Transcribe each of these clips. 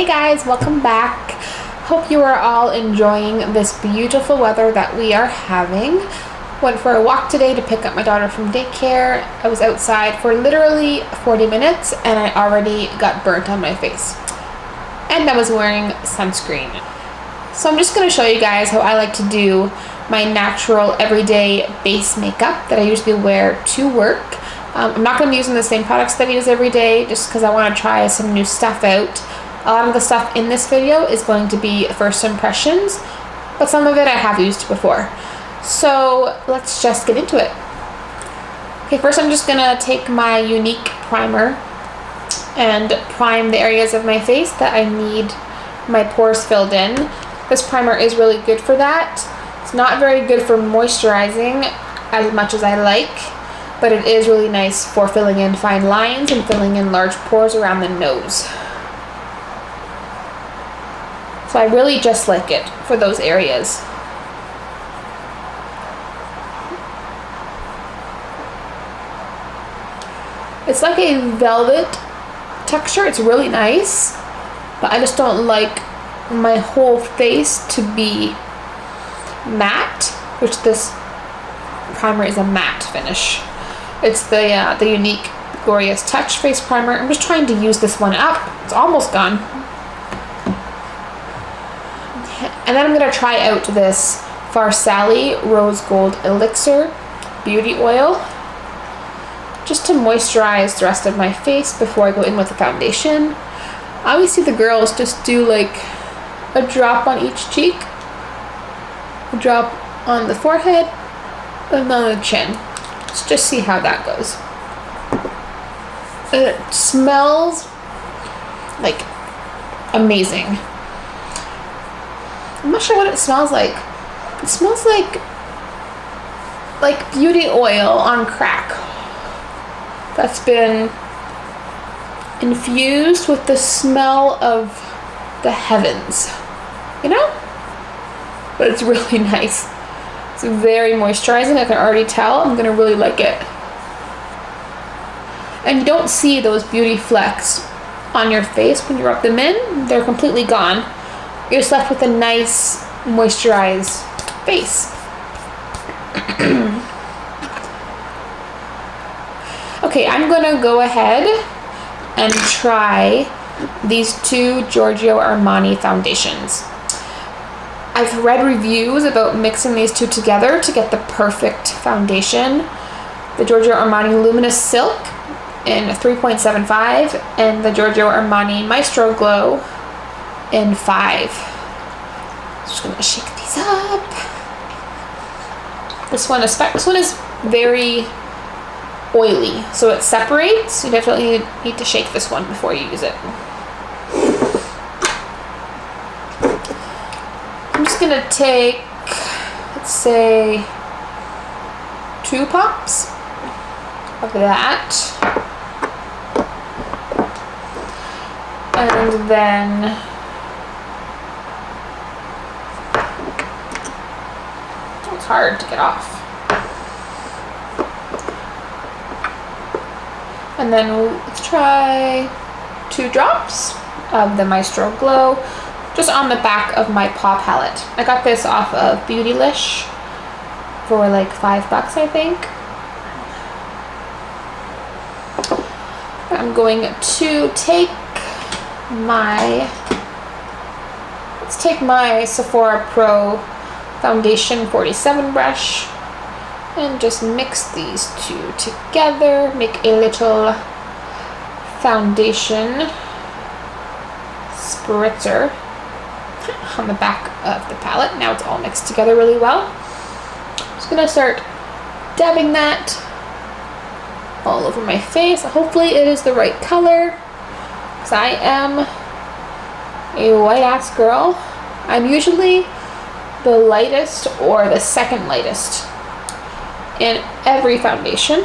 Hey guys, welcome back. Hope you are all enjoying this beautiful weather that we are having. Went for a walk today to pick up my daughter from daycare. I was outside for literally 40 minutes and I already got burnt on my face. And I was wearing sunscreen. So I'm just going to show you guys how I like to do my natural everyday base makeup that I usually wear to work. I'm not going to be using the same products that I use every day just because I want to try some new stuff out. A lot of the stuff in this video is going to be first impressions, but some of it I have used before. So let's just get into it. Okay, first I'm just going to take my Younique primer and prime the areas of my face that I need my pores filled in. This primer is really good for that. It's not very good for moisturizing as much as I like, but it is really nice for filling in fine lines and filling in large pores around the nose. So I really just like it for those areas. It's like a velvet texture. It's really nice, but I just don't like my whole face to be matte, which this primer is a matte finish. It's the Younique Glorious Touch Face Primer. I'm just trying to use this one up. It's almost gone. And then I'm going to try out this Farsali Rose Gold Elixir Beauty Oil just to moisturize the rest of my face before I go in with the foundation. I always see the girls just do like a drop on each cheek, a drop on the forehead, and on the chin. Let's just see how that goes. And it smells like amazing. I'm not sure what it smells like. It smells like beauty oil on crack that's been infused with the smell of the heavens, you know? But it's really nice. It's very moisturizing. I can already tell. I'm gonna really like it. And you don't see those beauty flecks on your face when you rub them in. They're completely gone. You're just left with a nice moisturized face. Okay, I'm gonna go ahead and try these two Giorgio Armani foundations. I've read reviews about mixing these two together to get the perfect foundation. The Giorgio Armani Luminous Silk in 3.75 and the Giorgio Armani Maestro Glow in 5. Just gonna shake these up. This one is very oily, so it separates. You definitely need to shake this one before you use it. I'm just gonna take, let's say, 2 pops of that, and then it's hard to get off. And then let's try 2 drops of the Maestro Glow just on the back of my paw palette. I got this off of Beautylish for like $5, I think. I'm going to take let's take my Sephora Pro Foundation 47 brush and just mix these two together. Make a little foundation spritzer on the back of the palette. Now it's all mixed together really well. Just gonna start dabbing that all over my face. Hopefully it is the right color, because I am a white ass girl. I'm usually the lightest or the second lightest in every foundation.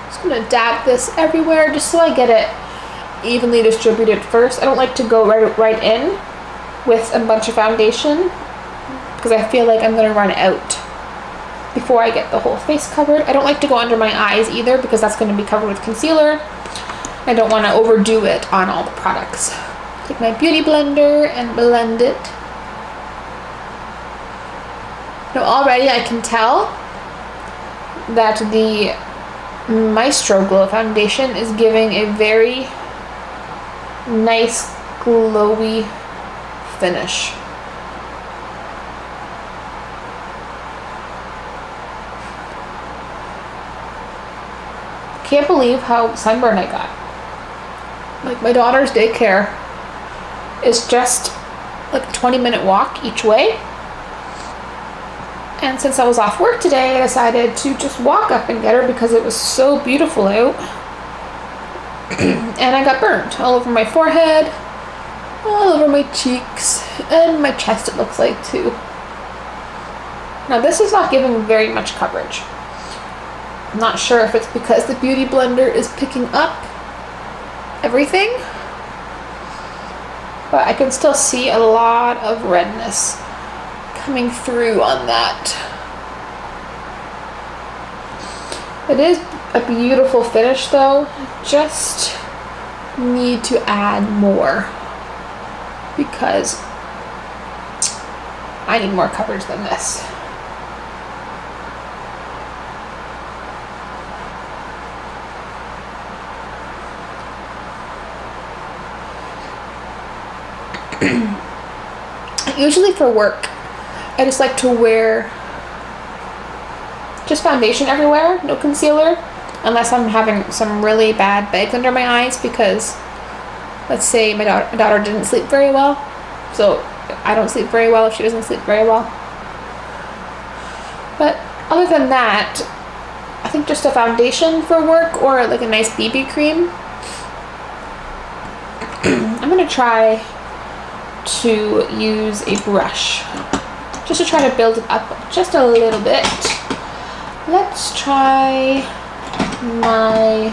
Just gonna dab this everywhere just so I get it evenly distributed first. I don't like to go right in with a bunch of foundation because I feel like I'm gonna run out. before I get the whole face covered. I don't like to go under my eyes either because that's going to be covered with concealer. I don't want to overdo it on all the products. Take my beauty blender and blend it. Now already I can tell that the Maestro Glow Foundation is giving a very nice glowy finish. Can't believe how sunburned I got. Like, my daughter's daycare is just like a 20-minute walk each way. And since I was off work today, I decided to just walk up and get her because it was so beautiful out. And I got burnt all over my forehead, all over my cheeks, and my chest, it looks like, too. Now, this is not giving very much coverage. I'm not sure if it's because the beauty blender is picking up everything, but I can still see a lot of redness coming through on that. It is a beautiful finish though. Just need to add more because I need more coverage than this. Usually for work, I just like to wear just foundation everywhere, no concealer, unless I'm having some really bad bags under my eyes because, let's say my daughter didn't sleep very well, so I don't sleep very well if she doesn't sleep very well. But other than that, I think just a foundation for work or like a nice BB cream. I'm going to try to use a brush just to try to build it up just a little bit. Let's try my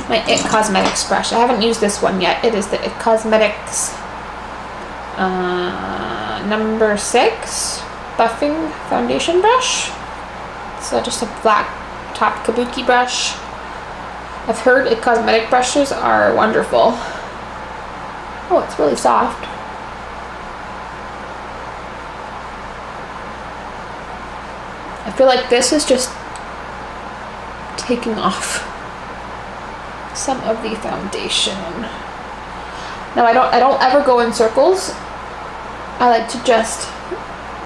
IT Cosmetics brush. I haven't used this one yet. It is the IT Cosmetics number 6 buffing foundation brush. So just a flat top kabuki brush. I've heard IT Cosmetic brushes are wonderful. Oh, it's really soft. I feel like this is just taking off some of the foundation. Now I don't ever go in circles. I like to just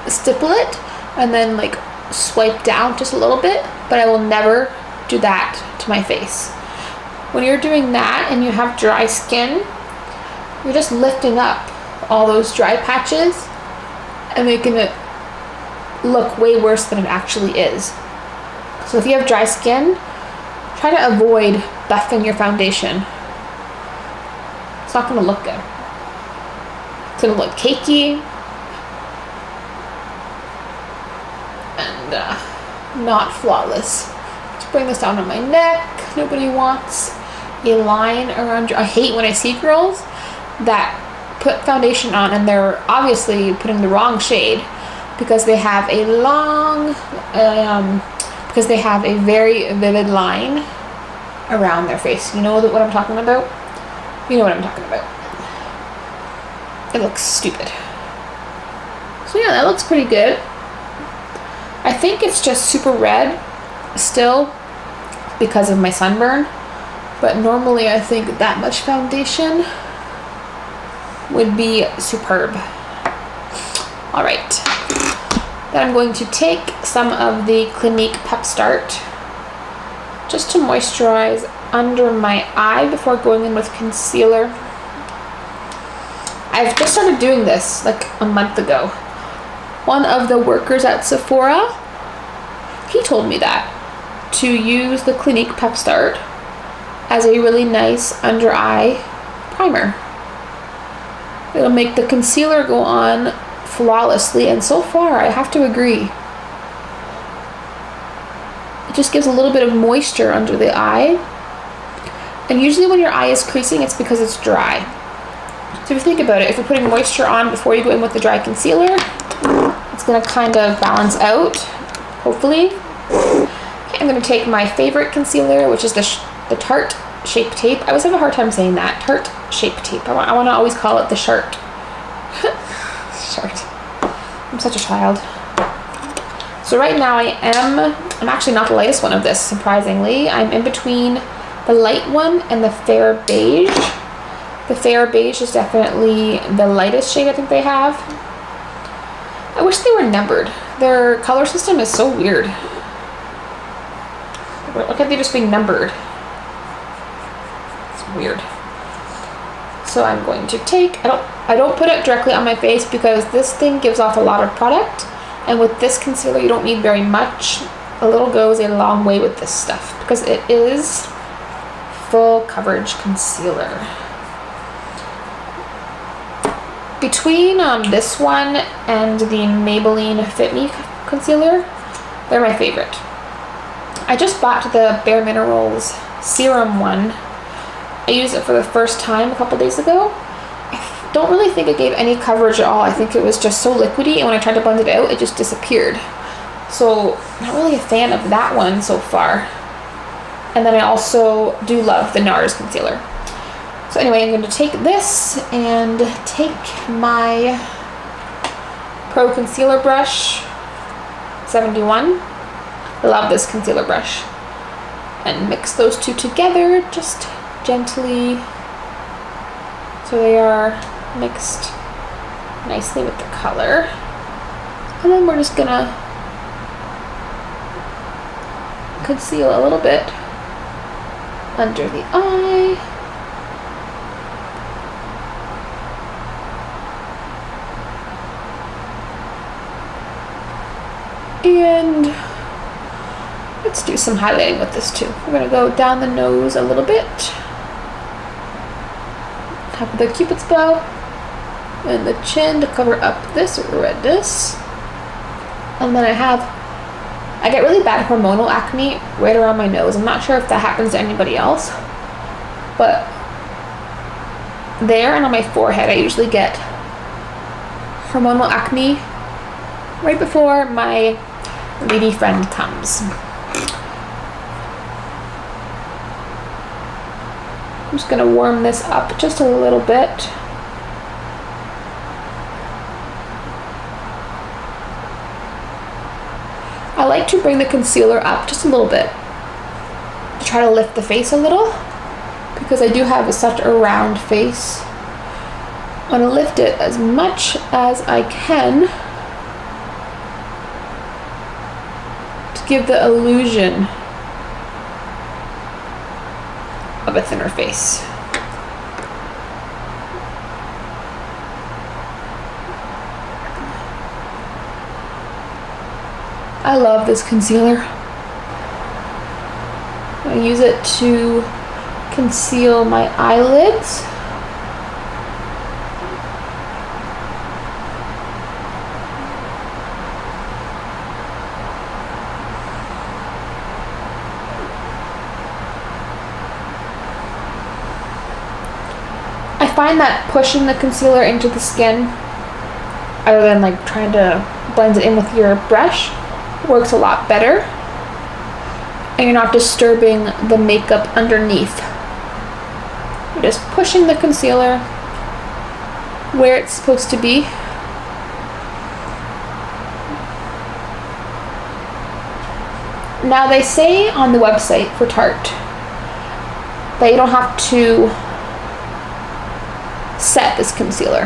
stipple it and then like swipe down just a little bit, but I will never do that to my face. When you're doing that and you have dry skin, you're just lifting up all those dry patches and making it look way worse than it actually is. So if you have dry skin, try to avoid buffing your foundation. It's not going to look good. It's going to look cakey and not flawless. Let's bring this down on my neck. Nobody wants a line around your... I hate when I see girls that put foundation on and they're obviously putting the wrong shade because they have a because they have a very vivid line around their face. You know what I'm talking about? You know what I'm talking about. It looks stupid. So yeah, that looks pretty good. I think it's just super red still because of my sunburn, but normally I think that much foundation would be superb. All right, then I'm going to take some of the Clinique Pep Start just to moisturize under my eye before going in with concealer. I've just started doing this like a month ago. One of the workers at Sephora, he told me that to use the Clinique Pep Start as a really nice under eye primer. It'll make the concealer go on flawlessly, and so far I have to agree. It just gives a little bit of moisture under the eye, and usually when your eye is creasing it's because it's dry. So if you think about it, if you're putting moisture on before you go in with the dry concealer, it's going to kind of balance out hopefully. Okay, I'm going to take my favorite concealer, which is the Tarte Shape Tape. I always have a hard time saying that. Tarte Shape Tape. I want to always call it the Shart. Shart. I'm such a child. So right now I'm actually not the lightest one of this, surprisingly. I'm in between the light one and the fair beige. The fair beige is definitely the lightest shade I think they have. I wish they were numbered. Their color system is so weird. Look at they just being numbered. It's weird. So I'm going to take, I don't put it directly on my face because this thing gives off a lot of product. And with this concealer, you don't need very much. A little goes a long way with this stuff because it is full coverage concealer. Between this one and the Maybelline Fit Me concealer, they're my favorite. I just bought the Bare Minerals serum one. I used it for the first time a couple days ago. I don't really think it gave any coverage at all. I think it was just so liquidy, and when I tried to blend it out, it just disappeared. So, not really a fan of that one so far. And then I also do love the NARS concealer. So anyway, I'm going to take this and take my Pro Concealer Brush 71. I love this concealer brush. And mix those two together just gently so they are mixed nicely with the color. And then we're just going to conceal a little bit under the eye. And let's do some highlighting with this too. We're going to go down the nose a little bit. Top of the Cupid's bow. And the chin to cover up this redness. And then I get really bad hormonal acne right around my nose. I'm not sure if that happens to anybody else. But there and on my forehead, I usually get hormonal acne right before my lady friend comes. I'm just going to warm this up just a little bit. I like to bring the concealer up just a little bit to try to lift the face a little because I do have such a round face. I want to lift it as much as I can to give the illusion of a thinner face. I love this concealer. I use it to conceal my eyelids. I find that pushing the concealer into the skin, other than like trying to blend it in with your brush, works a lot better. And you're not disturbing the makeup underneath. You're just pushing the concealer where it's supposed to be. Now they say on the website for Tarte that you don't have to set this concealer.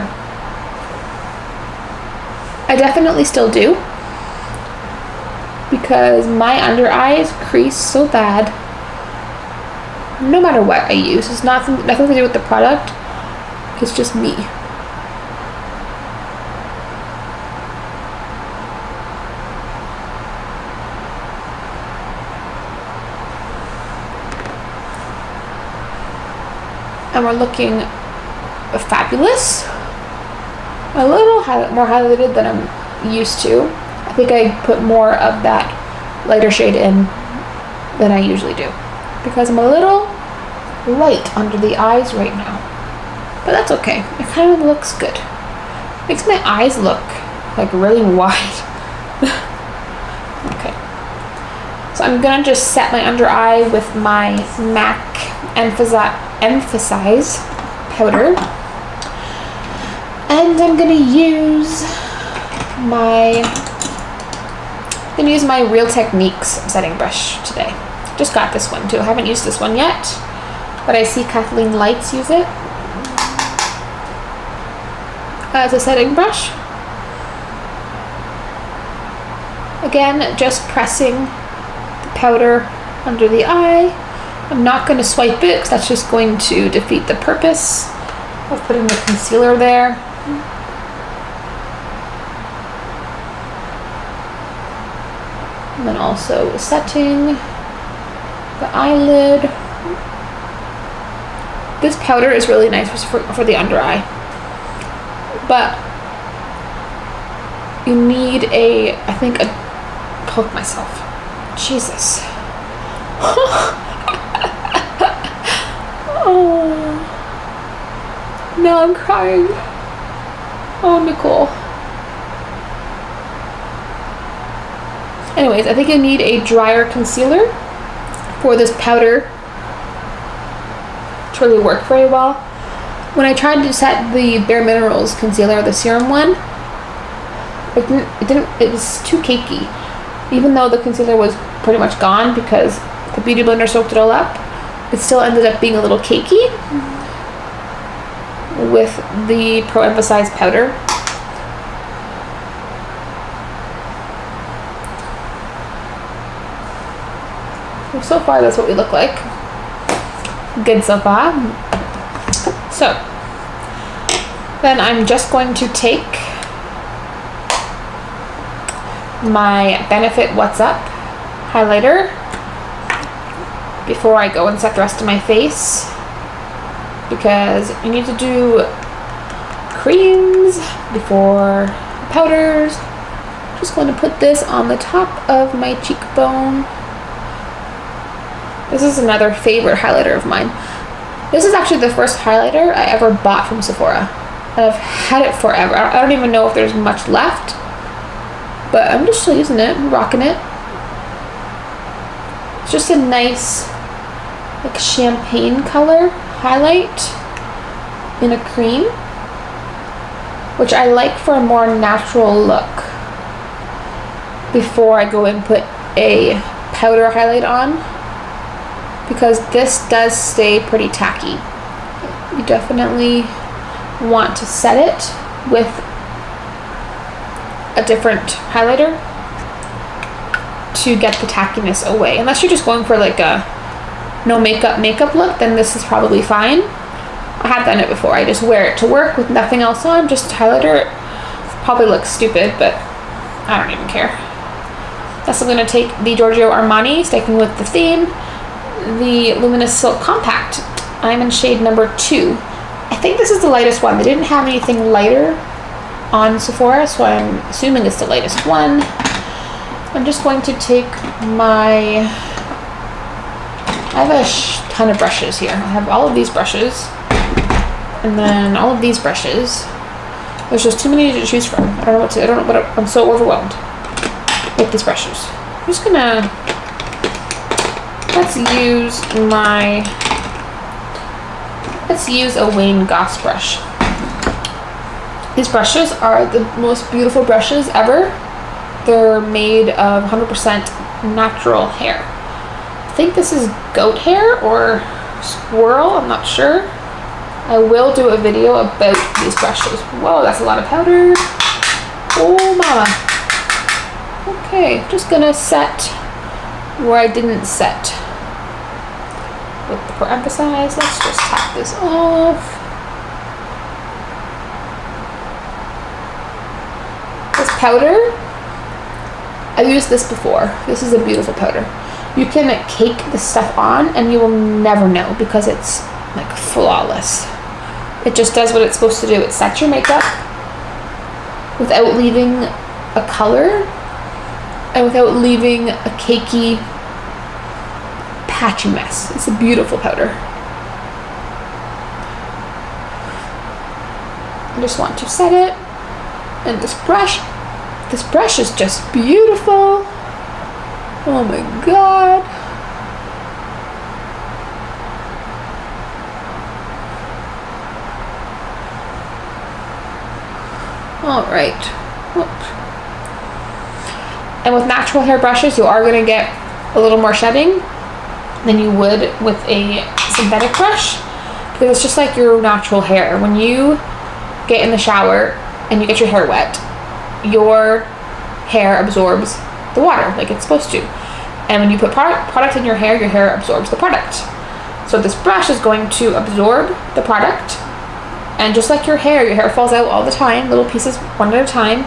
I definitely still do because my under eyes crease so bad no matter what I use. It's nothing to do with the product. It's just me. And we're looking fabulous. A little more highlighted than I'm used to. I think I put more of that lighter shade in than I usually do because I'm a little light under the eyes right now. But that's okay. It kind of looks good. Makes my eyes look like really wide. Okay. I'm gonna just set my under eye with my MAC Emphasize powder. And I'm gonna use my Real Techniques setting brush today. Just got this one too. I haven't used this one yet, but I see Kathleen Lights use it as a setting brush. Again, just pressing the powder under the eye. I'm not going to swipe it because that's just going to defeat the purpose of putting the concealer there. And then also setting the eyelid. This powder is really nice for the under eye, but you need poke myself. Jesus. Oh, now I'm crying. Oh, Nicole. Anyways, I think you need a drier concealer for this powder to really work very well. When I tried to set the Bare Minerals concealer, the serum one, it was too cakey. Even though the concealer was pretty much gone because the Beauty Blender soaked it all up, it still ended up being a little cakey with the Pro Emphasize powder. So far, that's what we look like. Good so far. So, then I'm just going to take my Benefit What's Up highlighter before I go and set the rest of my face, because you need to do creams before powders. Just going to put this on the top of my cheekbone. This is another favorite highlighter of mine. This is actually the first highlighter I ever bought from Sephora. And I've had it forever. I don't even know if there's much left, but I'm just still using it, rocking it. It's just a nice, like, champagne color highlight in a cream, which I like for a more natural look before I go and put a powder highlight on, because this does stay pretty tacky. You definitely want to set it with a different highlighter to get the tackiness away. Unless you're just going for like a no makeup look, then this is probably fine. I have done it before. I just wear it to work with nothing else on, just highlighter. It probably looks stupid, but I don't even care. Next, I'm going to take the Giorgio Armani, sticking with the theme, the Luminous Silk Compact. I'm in shade number 2. I think this is the lightest one. They didn't have anything lighter on Sephora, so I'm assuming it's the lightest one. I'm just going to take my... I have a ton of brushes here. I have all of these brushes, and then all of these brushes. There's just too many to choose from. I don't know what I'm so overwhelmed with these brushes. I'm just gonna... Let's use a Wayne Goss brush. These brushes are the most beautiful brushes ever. They're made of 100% natural hair. I think this is goat hair or squirrel, I'm not sure. I will do a video about these brushes. Whoa, that's a lot of powder. Oh mama. Okay, just gonna set where I didn't set with the Pro Emphasize. Let's just tap this off. This powder, I've used this before. This is a beautiful powder. You can cake this stuff on and you will never know because it's like flawless. It just does what it's supposed to do. It sets your makeup without leaving a color and without leaving a cakey, patchy mess. It's a beautiful powder. I just want to set it. And this brush is just beautiful. Oh my god. All right. Whoop. And with natural hair brushes, you are going to get a little more shedding than you would with a synthetic brush, because it's just like your natural hair. When you get in the shower and you get your hair wet, your hair absorbs the water like it's supposed to. And when you put product in your hair absorbs the product. So this brush is going to absorb the product, and just like your hair falls out all the time, little pieces one at a time.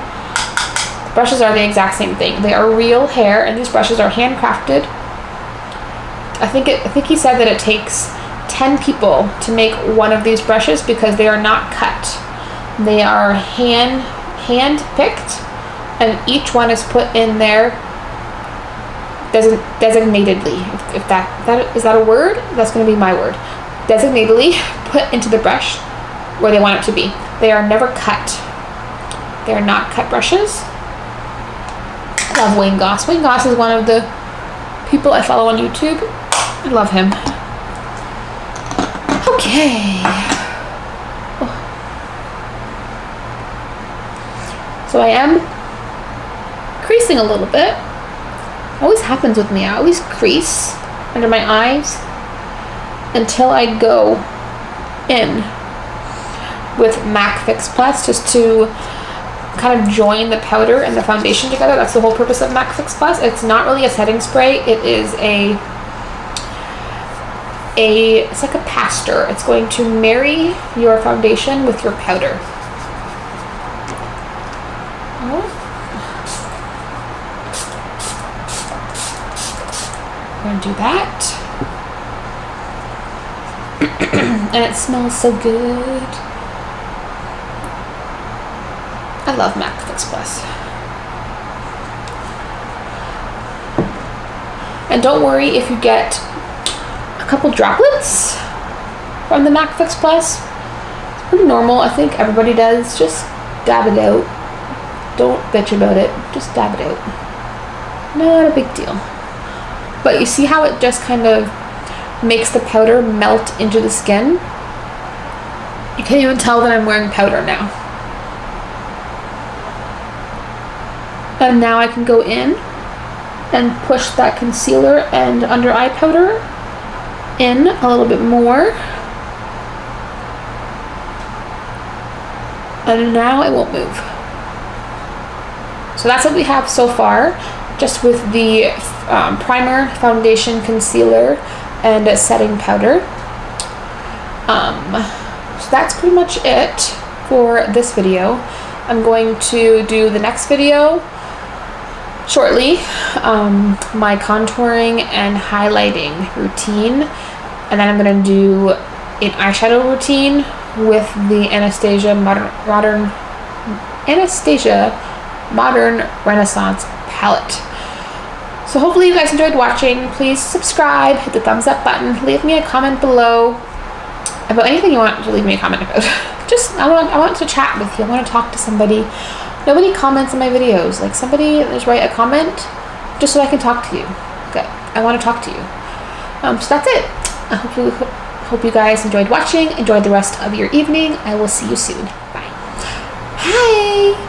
Brushes are the exact same thing. They are real hair, and these brushes are handcrafted. I think he said that it takes 10 people to make one of these brushes because they are not cut. They are hand picked, and each one is put in there designatedly. If that is that a word? That's going to be my word. Designatedly put into the brush where they want it to be. They are never cut. They are not cut brushes. I love Wayne Goss. Wayne Goss is one of the people I follow on YouTube. I love him. Okay. Oh. So I am creasing a little bit. It always happens with me. I always crease under my eyes until I go in with MAC Fix Plus, just to kind of join the powder and the foundation together. That's the whole purpose of MAC Fix Plus. It's not really a setting spray. It is it's like a pastor. It's going to marry your foundation with your powder. I'm going to do that. And it smells so good. I love MAC Fix Plus. And don't worry if you get a couple droplets from the MAC Fix Plus. It's pretty normal. I think everybody does. Just dab it out. Don't bitch about it. Just dab it out. Not a big deal. But you see how it just kind of makes the powder melt into the skin? You can't even tell that I'm wearing powder now. And now I can go in and push that concealer and under eye powder in a little bit more. And now it won't move. So that's what we have so far, just with the primer, foundation, concealer, and a setting powder. So that's pretty much it for this video. I'm going to do the next video shortly, my contouring and highlighting routine, and then I'm going to do an eyeshadow routine with the Anastasia Modern Renaissance palette. So hopefully you guys enjoyed watching. Please subscribe, hit the thumbs up button, leave me a comment below about anything you want to leave me a comment about. Just I want to chat with you. I want to talk to somebody. Nobody comments on my videos. Like, somebody just write a comment just so I can talk to you. Okay, I want to talk to you. So that's it. I hope you guys enjoyed watching. Enjoy the rest of your evening. I will see you soon. Bye. Hi.